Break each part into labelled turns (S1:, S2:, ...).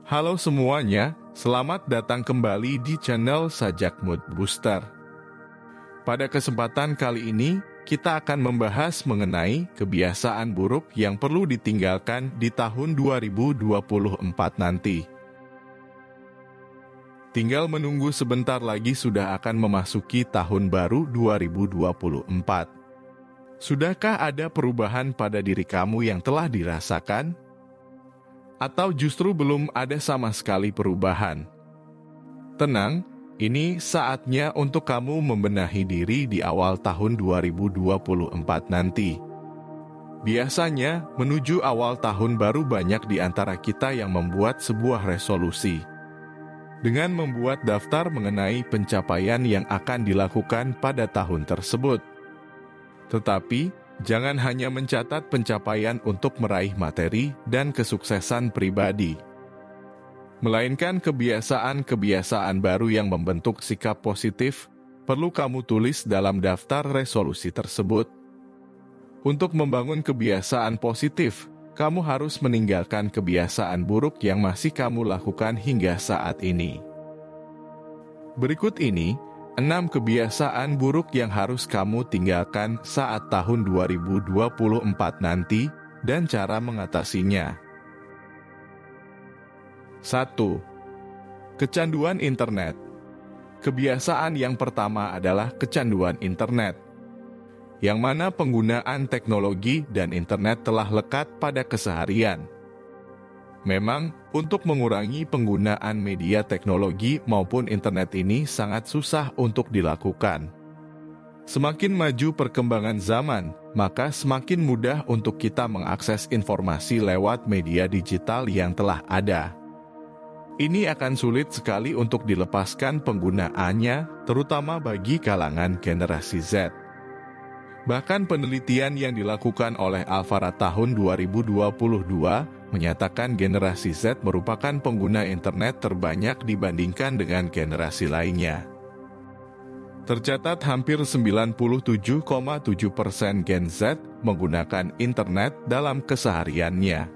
S1: Halo semuanya, selamat datang kembali di channel Sajak Mood Booster. Pada kesempatan kali ini, kita akan membahas mengenai kebiasaan buruk yang perlu ditinggalkan di tahun 2024 nanti. Tinggal menunggu sebentar lagi sudah akan memasuki tahun baru 2024. Sudahkah ada perubahan pada diri kamu yang telah dirasakan? Atau justru belum ada sama sekali perubahan? Tenang, ini saatnya untuk kamu membenahi diri di awal tahun 2024 nanti. Biasanya, menuju awal tahun baru banyak di antara kita yang membuat sebuah resolusi. Dengan membuat daftar mengenai pencapaian yang akan dilakukan pada tahun tersebut. Tetapi, jangan hanya mencatat pencapaian untuk meraih materi dan kesuksesan pribadi. Melainkan kebiasaan-kebiasaan baru yang membentuk sikap positif, perlu kamu tulis dalam daftar resolusi tersebut. Untuk membangun kebiasaan positif, kamu harus meninggalkan kebiasaan buruk yang masih kamu lakukan hingga saat ini. Berikut ini, 6 kebiasaan buruk yang harus kamu tinggalkan saat tahun 2024 nanti, dan cara mengatasinya. 1. Kecanduan internet. Kebiasaan yang pertama adalah kecanduan internet, yang mana penggunaan teknologi dan internet telah lekat pada keseharian. Memang, untuk mengurangi penggunaan media teknologi maupun internet ini sangat susah untuk dilakukan. Semakin maju perkembangan zaman, maka semakin mudah untuk kita mengakses informasi lewat media digital yang telah ada. Ini akan sulit sekali untuk dilepaskan penggunaannya, terutama bagi kalangan generasi Z. Bahkan penelitian yang dilakukan oleh Alfara tahun 2022 menyatakan generasi Z merupakan pengguna internet terbanyak dibandingkan dengan generasi lainnya. Tercatat hampir 97,7% Gen Z menggunakan internet dalam kesehariannya.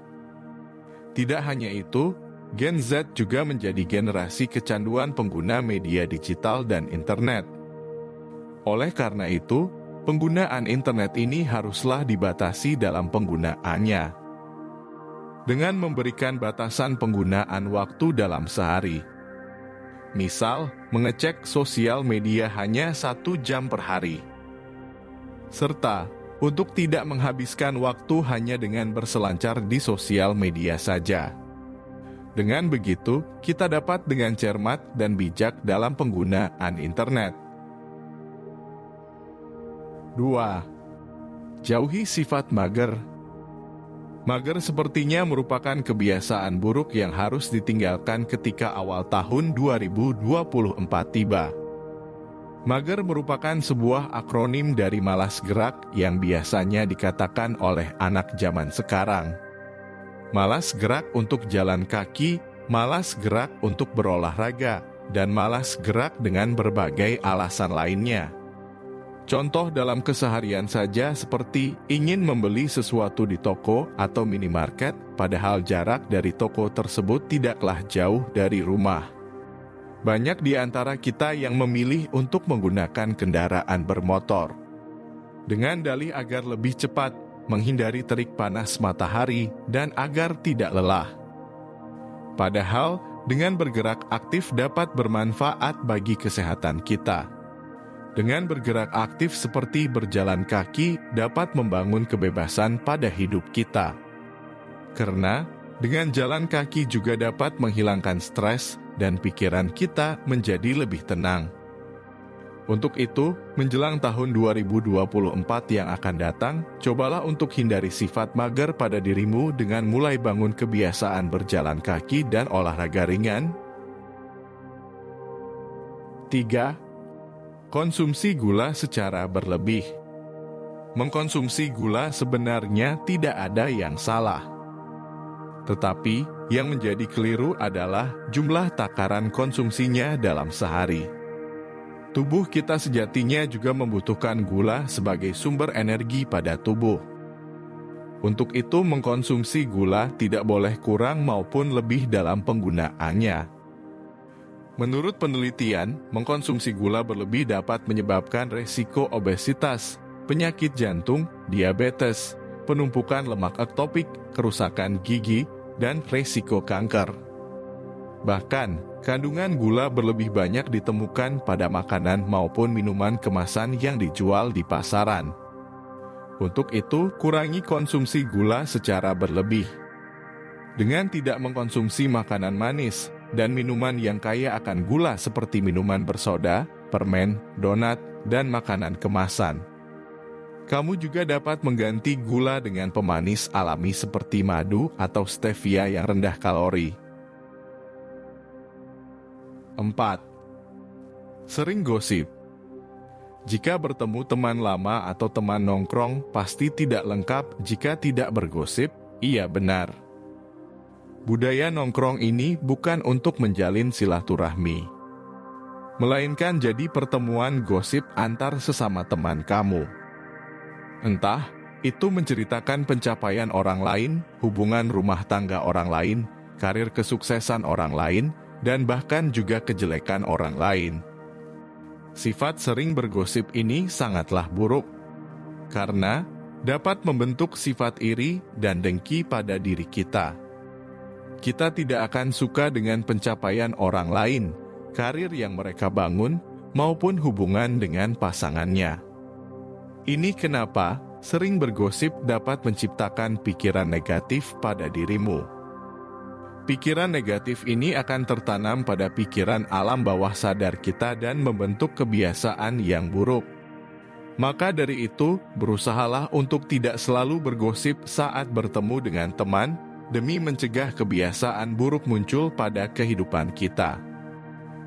S1: Tidak hanya itu, Gen Z juga menjadi generasi kecanduan pengguna media digital dan internet. Oleh karena itu, penggunaan internet ini haruslah dibatasi dalam penggunaannya. Dengan memberikan batasan penggunaan waktu dalam sehari. Misal, mengecek sosial media hanya 1 jam per hari. Serta, untuk tidak menghabiskan waktu hanya dengan berselancar di sosial media saja. Dengan begitu, kita dapat dengan cermat dan bijak dalam penggunaan internet. 2. Jauhi sifat mager. Mager sepertinya merupakan kebiasaan buruk yang harus ditinggalkan ketika awal tahun 2024 tiba. Mager merupakan sebuah akronim dari malas gerak yang biasanya dikatakan oleh anak zaman sekarang. Malas gerak untuk jalan kaki, malas gerak untuk berolahraga, dan malas gerak dengan berbagai alasan lainnya. Contoh dalam keseharian saja seperti ingin membeli sesuatu di toko atau minimarket, padahal jarak dari toko tersebut tidaklah jauh dari rumah. Banyak di antara kita yang memilih untuk menggunakan kendaraan bermotor. Dengan dalih agar lebih cepat, menghindari terik panas matahari, dan agar tidak lelah. Padahal, dengan bergerak aktif dapat bermanfaat bagi kesehatan kita. Dengan bergerak aktif seperti berjalan kaki dapat membangun kebebasan pada hidup kita. Karena, dengan jalan kaki juga dapat menghilangkan stres dan pikiran kita menjadi lebih tenang. Untuk itu, menjelang tahun 2024 yang akan datang, cobalah untuk hindari sifat mager pada dirimu dengan mulai bangun kebiasaan berjalan kaki dan olahraga ringan. 3. Konsumsi gula secara berlebih. Mengkonsumsi gula sebenarnya tidak ada yang salah. Tetapi, yang menjadi keliru adalah jumlah takaran konsumsinya dalam sehari. Tubuh kita sejatinya juga membutuhkan gula sebagai sumber energi pada tubuh. Untuk itu mengkonsumsi gula tidak boleh kurang maupun lebih dalam penggunaannya. Menurut penelitian, mengkonsumsi gula berlebih dapat menyebabkan resiko obesitas, penyakit jantung, diabetes, penumpukan lemak ektopik, kerusakan gigi, dan resiko kanker. Bahkan, kandungan gula berlebih banyak ditemukan pada makanan maupun minuman kemasan yang dijual di pasaran. Untuk itu, kurangi konsumsi gula secara berlebih. Dengan tidak mengkonsumsi makanan manis dan minuman yang kaya akan gula seperti minuman bersoda, permen, donat, dan makanan kemasan. Kamu juga dapat mengganti gula dengan pemanis alami seperti madu atau stevia yang rendah kalori. 4. Sering gosip. Jika bertemu teman lama atau teman nongkrong, pasti tidak lengkap jika tidak bergosip. Iya benar. Budaya nongkrong ini bukan untuk menjalin silaturahmi, melainkan jadi pertemuan gosip antar sesama teman kamu. Entah itu menceritakan pencapaian orang lain, hubungan rumah tangga orang lain, karir kesuksesan orang lain, dan bahkan juga kejelekan orang lain. Sifat sering bergosip ini sangatlah buruk, karena dapat membentuk sifat iri dan dengki pada diri kita. Kita tidak akan suka dengan pencapaian orang lain, karir yang mereka bangun, maupun hubungan dengan pasangannya. Ini kenapa sering bergosip dapat menciptakan pikiran negatif pada dirimu. Pikiran negatif ini akan tertanam pada pikiran alam bawah sadar kita dan membentuk kebiasaan yang buruk. Maka dari itu, berusahalah untuk tidak selalu bergosip saat bertemu dengan teman, demi mencegah kebiasaan buruk muncul pada kehidupan kita.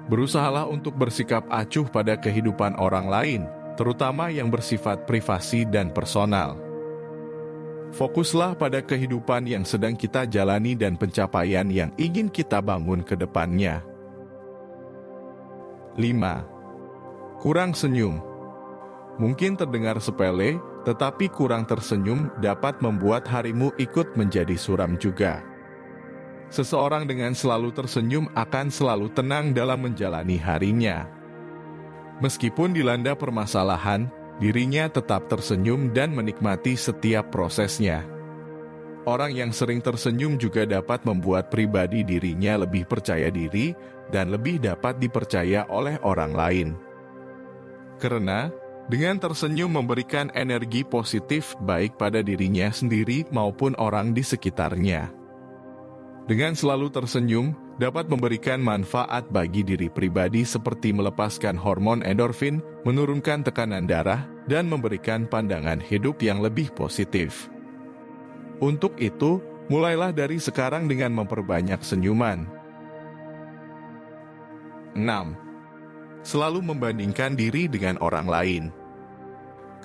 S1: Berusahalah untuk bersikap acuh pada kehidupan orang lain, terutama yang bersifat privasi dan personal. Fokuslah pada kehidupan yang sedang kita jalani dan pencapaian yang ingin kita bangun ke depannya. 5. Kurang senyum. Mungkin terdengar sepele, tetapi kurang tersenyum dapat membuat harimu ikut menjadi suram juga. Seseorang dengan selalu tersenyum akan selalu tenang dalam menjalani harinya. Meskipun dilanda permasalahan, dirinya tetap tersenyum dan menikmati setiap prosesnya. Orang yang sering tersenyum juga dapat membuat pribadi dirinya lebih percaya diri dan lebih dapat dipercaya oleh orang lain. Karena dengan tersenyum memberikan energi positif baik pada dirinya sendiri maupun orang di sekitarnya. Dengan selalu tersenyum, dapat memberikan manfaat bagi diri pribadi seperti melepaskan hormon endorfin, menurunkan tekanan darah, dan memberikan pandangan hidup yang lebih positif. Untuk itu, mulailah dari sekarang dengan memperbanyak senyuman. 6. Selalu membandingkan diri dengan orang lain.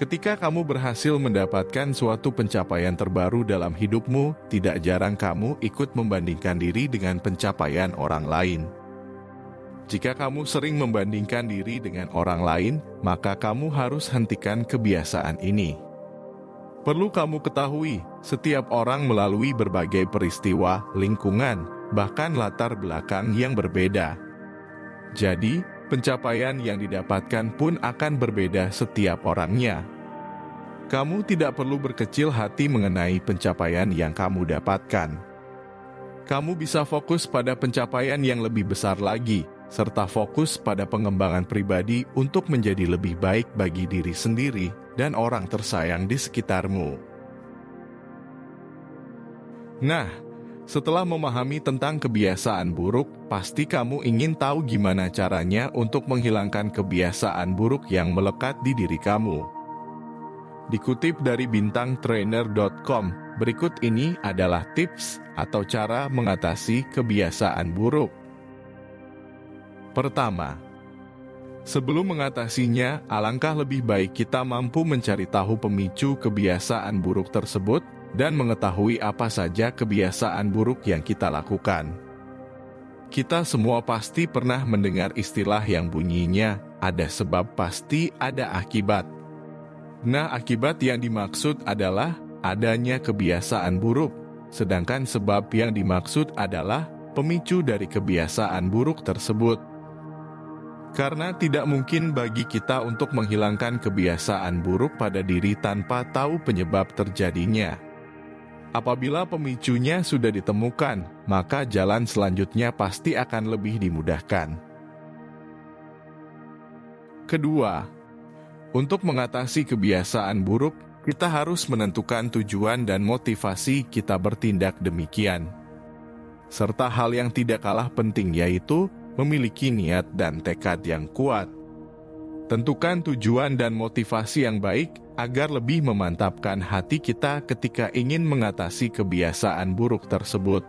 S1: Ketika kamu berhasil mendapatkan suatu pencapaian terbaru dalam hidupmu, tidak jarang kamu ikut membandingkan diri dengan pencapaian orang lain. Jika kamu sering membandingkan diri dengan orang lain, maka kamu harus hentikan kebiasaan ini. Perlu kamu ketahui, setiap orang melalui berbagai peristiwa, lingkungan, bahkan latar belakang yang berbeda. Jadi, pencapaian yang didapatkan pun akan berbeda setiap orangnya. Kamu tidak perlu berkecil hati mengenai pencapaian yang kamu dapatkan. Kamu bisa fokus pada pencapaian yang lebih besar lagi, serta fokus pada pengembangan pribadi untuk menjadi lebih baik bagi diri sendiri dan orang tersayang di sekitarmu. Nah, setelah memahami tentang kebiasaan buruk, pasti kamu ingin tahu gimana caranya untuk menghilangkan kebiasaan buruk yang melekat di diri kamu. Dikutip dari bintangtrainer.com, berikut ini adalah tips atau cara mengatasi kebiasaan buruk. Pertama, sebelum mengatasinya, alangkah lebih baik kita mampu mencari tahu pemicu kebiasaan buruk tersebut dan mengetahui apa saja kebiasaan buruk yang kita lakukan. Kita semua pasti pernah mendengar istilah yang bunyinya, ada sebab pasti ada akibat. Nah, akibat yang dimaksud adalah adanya kebiasaan buruk, sedangkan sebab yang dimaksud adalah pemicu dari kebiasaan buruk tersebut. Karena tidak mungkin bagi kita untuk menghilangkan kebiasaan buruk pada diri tanpa tahu penyebab terjadinya. Apabila pemicunya sudah ditemukan, maka jalan selanjutnya pasti akan lebih dimudahkan. Kedua, untuk mengatasi kebiasaan buruk, kita harus menentukan tujuan dan motivasi kita bertindak demikian. Serta hal yang tidak kalah penting yaitu memiliki niat dan tekad yang kuat. Tentukan tujuan dan motivasi yang baik agar lebih memantapkan hati kita ketika ingin mengatasi kebiasaan buruk tersebut.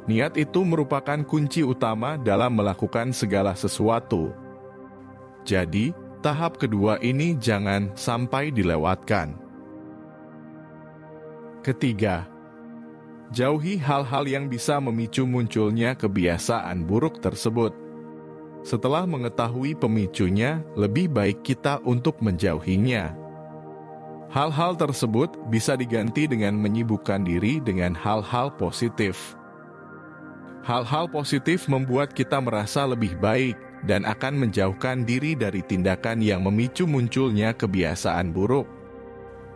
S1: Niat itu merupakan kunci utama dalam melakukan segala sesuatu. Jadi, tahap kedua ini jangan sampai dilewatkan. Ketiga, jauhi hal-hal yang bisa memicu munculnya kebiasaan buruk tersebut. Setelah mengetahui pemicunya, lebih baik kita untuk menjauhinya. Hal-hal tersebut bisa diganti dengan menyibukkan diri dengan hal-hal positif. Hal-hal positif membuat kita merasa lebih baik dan akan menjauhkan diri dari tindakan yang memicu munculnya kebiasaan buruk.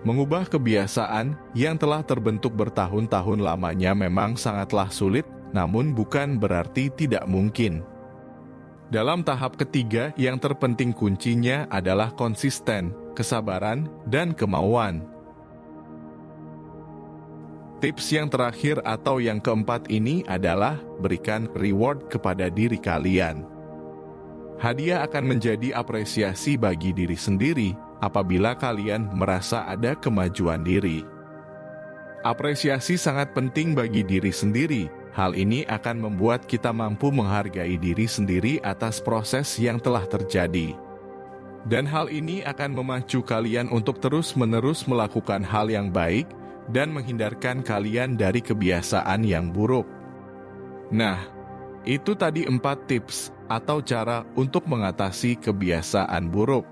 S1: Mengubah kebiasaan yang telah terbentuk bertahun-tahun lamanya memang sangatlah sulit, namun bukan berarti tidak mungkin. Dalam tahap ketiga, yang terpenting kuncinya adalah konsisten, kesabaran, dan kemauan. Tips yang terakhir atau yang keempat ini adalah berikan reward kepada diri kalian. Hadiah akan menjadi apresiasi bagi diri sendiri apabila kalian merasa ada kemajuan diri. Apresiasi sangat penting bagi diri sendiri. Hal ini akan membuat kita mampu menghargai diri sendiri atas proses yang telah terjadi. Dan hal ini akan memacu kalian untuk terus-menerus melakukan hal yang baik dan menghindarkan kalian dari kebiasaan yang buruk. Nah, itu tadi 4 tips atau cara untuk mengatasi kebiasaan buruk.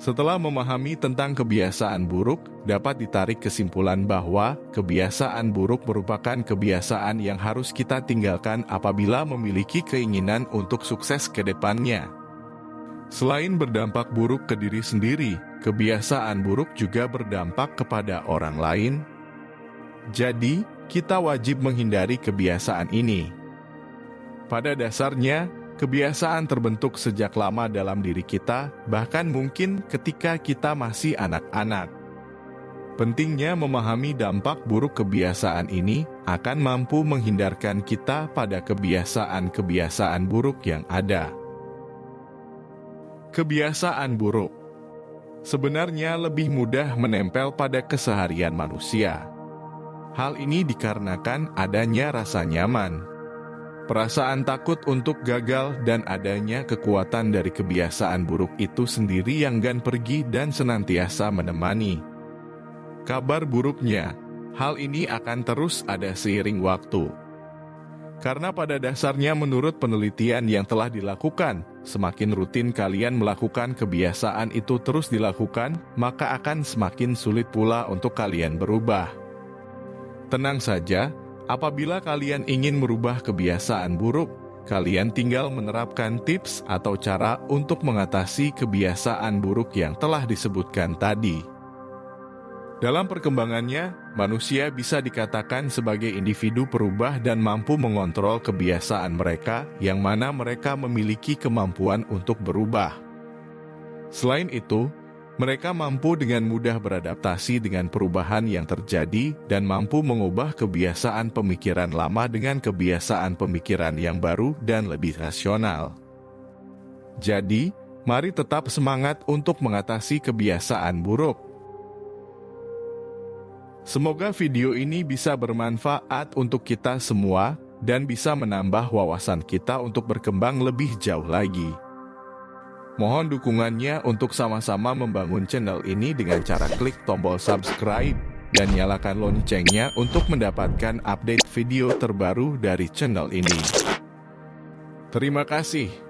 S1: Setelah memahami tentang kebiasaan buruk, dapat ditarik kesimpulan bahwa kebiasaan buruk merupakan kebiasaan yang harus kita tinggalkan apabila memiliki keinginan untuk sukses ke depannya. Selain berdampak buruk ke diri sendiri, kebiasaan buruk juga berdampak kepada orang lain. Jadi, kita wajib menghindari kebiasaan ini. Pada dasarnya, kebiasaan terbentuk sejak lama dalam diri kita, bahkan mungkin ketika kita masih anak-anak. Pentingnya memahami dampak buruk kebiasaan ini akan mampu menghindarkan kita pada kebiasaan-kebiasaan buruk yang ada. Kebiasaan buruk sebenarnya lebih mudah menempel pada keseharian manusia. Hal ini dikarenakan adanya rasa nyaman, perasaan takut untuk gagal, dan adanya kekuatan dari kebiasaan buruk itu sendiri yang enggan pergi dan senantiasa menemani. Kabar buruknya, hal ini akan terus ada seiring waktu. Karena pada dasarnya menurut penelitian yang telah dilakukan, semakin rutin kalian melakukan kebiasaan itu terus dilakukan, maka akan semakin sulit pula untuk kalian berubah. Tenang saja, apabila kalian ingin merubah kebiasaan buruk, kalian tinggal menerapkan tips atau cara untuk mengatasi kebiasaan buruk yang telah disebutkan tadi. Dalam perkembangannya, manusia bisa dikatakan sebagai individu perubah dan mampu mengontrol kebiasaan mereka, yang mana mereka memiliki kemampuan untuk berubah. Selain itu, mereka mampu dengan mudah beradaptasi dengan perubahan yang terjadi dan mampu mengubah kebiasaan pemikiran lama dengan kebiasaan pemikiran yang baru dan lebih rasional. Jadi, mari tetap semangat untuk mengatasi kebiasaan buruk. Semoga video ini bisa bermanfaat untuk kita semua dan bisa menambah wawasan kita untuk berkembang lebih jauh lagi. Mohon dukungannya untuk sama-sama membangun channel ini dengan cara klik tombol subscribe dan nyalakan loncengnya untuk mendapatkan update video terbaru dari channel ini. Terima kasih.